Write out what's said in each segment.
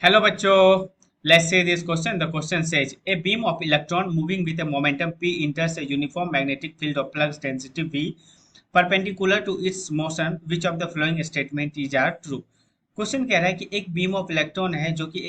Hello bachcho, let's say this question. The question says a beam of electron moving with a momentum p enters a uniform magnetic field of flux density v perpendicular to its motion. Which of the following statement is are true? Question कह रहा है कि एक beam of electron है जो कि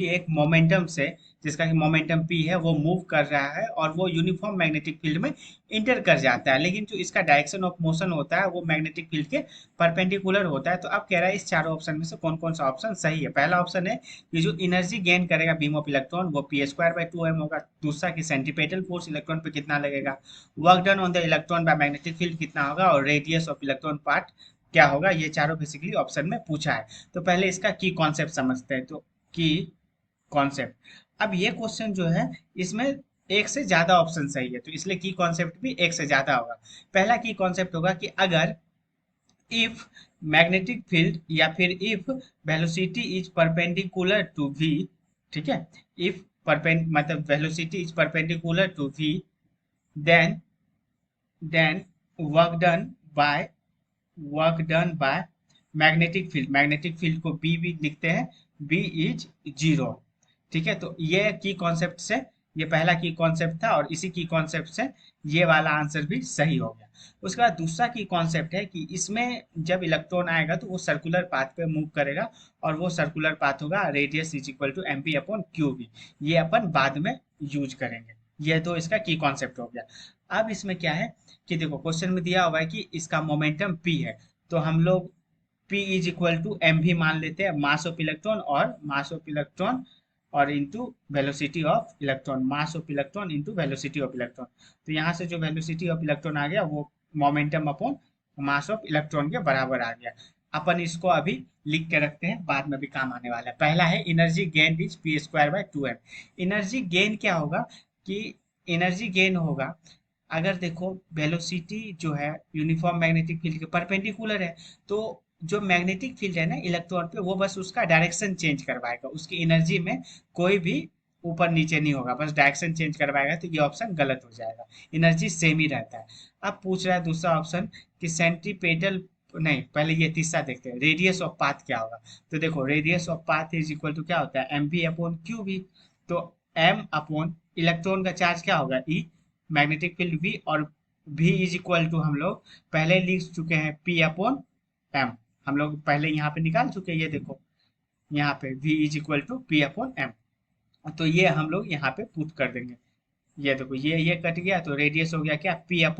एक momentum से, जिसका कि मोमेंटम p है, वो मूव कर रहा है और वो यूनिफॉर्म मैग्नेटिक फील्ड में इंटर कर जाता है, लेकिन जो इसका डायरेक्शन ऑफ मोशन होता है वो मैग्नेटिक फील्ड के परपेंडिकुलर होता है। तो अब कह रहा है इस चारों ऑप्शन में से कौन कौन सा ऑप्शन सही है। पहला ऑप्शन है कि जो एनर्जी गेन करेगा बीम ऑफ इलेक्ट्रॉन वो p²/2m होगा। दूसरा कि सेंट्रीपेटल फोर्स इलेक्ट्रॉन पे कितना लगेगा, work done on the electron by magnetic field कितना होगा, और रेडियस ऑफ इलेक्ट्रॉन पार्ट क्या होगा। ये चारों बेसिकली ऑप्शन में पूछा है। तो पहले इसका की कॉन्सेप्ट समझते हैं। तो की कॉन्सेप्ट, अब ये क्वेश्चन जो है इसमें एक से ज्यादा ऑप्शन सही है, तो इसलिए की कॉन्सेप्ट भी एक से ज्यादा होगा। पहला की कॉन्सेप्ट होगा कि अगर इफ मैग्नेटिक फील्ड या फिर if velocity is perpendicular to v, ठीक है, इफ मतलब velocity is perpendicular to v, then then work done by magnetic field को बी भी लिखते हैं, बी इज जीरो। ठीक है, तो ये की कॉन्सेप्ट से, ये पहला की कॉन्सेप्ट था और इसी की कॉन्सेप्ट से ये वाला आंसर भी सही हो गया। उसके बाद दूसरा की कॉन्सेप्ट है कि इसमें जब इलेक्ट्रॉन आएगा तो वो सर्कुलर पाथ पे मूव करेगा और वो सर्कुलर पाथ होगा radius is equal to mp/qv। ये अपन बाद में यूज करेंगे। ये तो इसका की कॉन्सेप्ट हो गया। अब इसमें क्या है कि देखो क्वेश्चन में दिया हुआ है कि इसका मोमेंटम p है, तो हम लोग p is equal to M भी मान लेते हैं, मास ऑफ इलेक्ट्रॉन और into velocity of electron, mass of electron into velocity of electron. तो यहाँ से जो वेलोसिटी ऑफ इलेक्ट्रॉन आ गया वो momentum upon mass of electron के बराबर आ गया। अपन इसको अभी लिख के रखते हैं, बाद में भी काम आने वाला है। पहला है energy gain is p²/2m। Energy gain क्या होगा कि एनर्जी गेन होगा, अगर देखो वेलोसिटी जो है यूनिफॉर्म मैग्नेटिक फील्ड के परपेंडिकुलर है, तो जो मैग्नेटिक फील्ड है ना इलेक्ट्रॉन पे, वो बस उसका डायरेक्शन चेंज करवाएगा, उसकी एनर्जी में कोई भी ऊपर नीचे नहीं होगा, बस डायरेक्शन चेंज करवाएगा। तो ये ऑप्शन गलत हो जाएगा, एनर्जी सेम ही रहता है। अब पूछ रहा है दूसरा ऑप्शन कि सेंट्रीपेटल, नहीं पहले ये तीसरा देखते हैं, रेडियस ऑफ पाथ क्या होगा। तो देखो radius of path is equal to क्या होता है, mv/qv। तो m अपॉन इलेक्ट्रॉन का चार्ज क्या होगा, e, मैग्नेटिक फील्ड v, और v इज इक्वल टू हम लोग पहले लिख चुके हैं p/m। हम लोग पहले यहाँ पे निकाल चुके हैं, ये देखो यहाँ पे v is equal to p/m। तो ये हम लोग यहाँ पे पुट कर देंगे। ये देखो ये कट गया, तो रेडियस हो गया क्या, p/e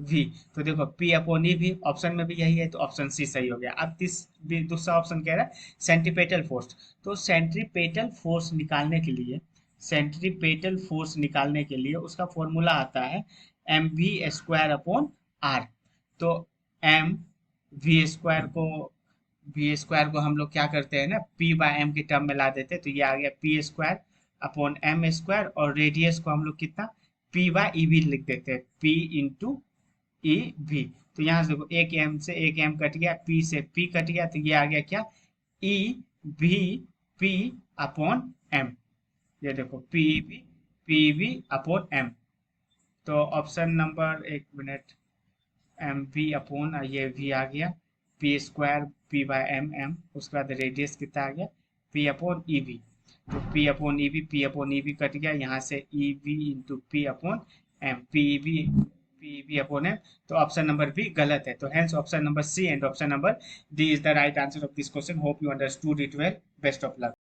v। तो देखो p/e v ऑप्शन में भी यही है, तो ऑप्शन सी सही हो गया। अब दूसरा ऑप्शन कह रहा है सेंट्रीपेटल फोर्स। तो सेंट्रीपेटल फोर्स निकालने के लिए उसका फॉर्मूला आता है mv² अपॉन r। तो m वी स्क्वायर को हम लोग क्या करते हैं ना, p/m के टर्म में ला देते हैं, तो ये आ गया p² अपॉन m², और रेडियस को हम लोग कितना p/ev लिख देते हैं, p इंटू ई वी। तो यहाँ से देखो एक m से एक m कट गया, p से p कट गया, तो ये आ गया क्या, ई वी p/m। ये देखो पी वी अपॉन m। तो ऑप्शन नंबर, एक मिनट, एम वी अपॉन ये वी आ गया, p² p/m, उसके बाद रेडियस कितना आ गया, p/ev। तो p/ev कट गया, यहाँ से ev into p/m, p/ev upon m। तो ऑप्शन नंबर बी गलत है। तो hence option number C and option number D is the right answer of this question. Hope you understood it well. Best of luck.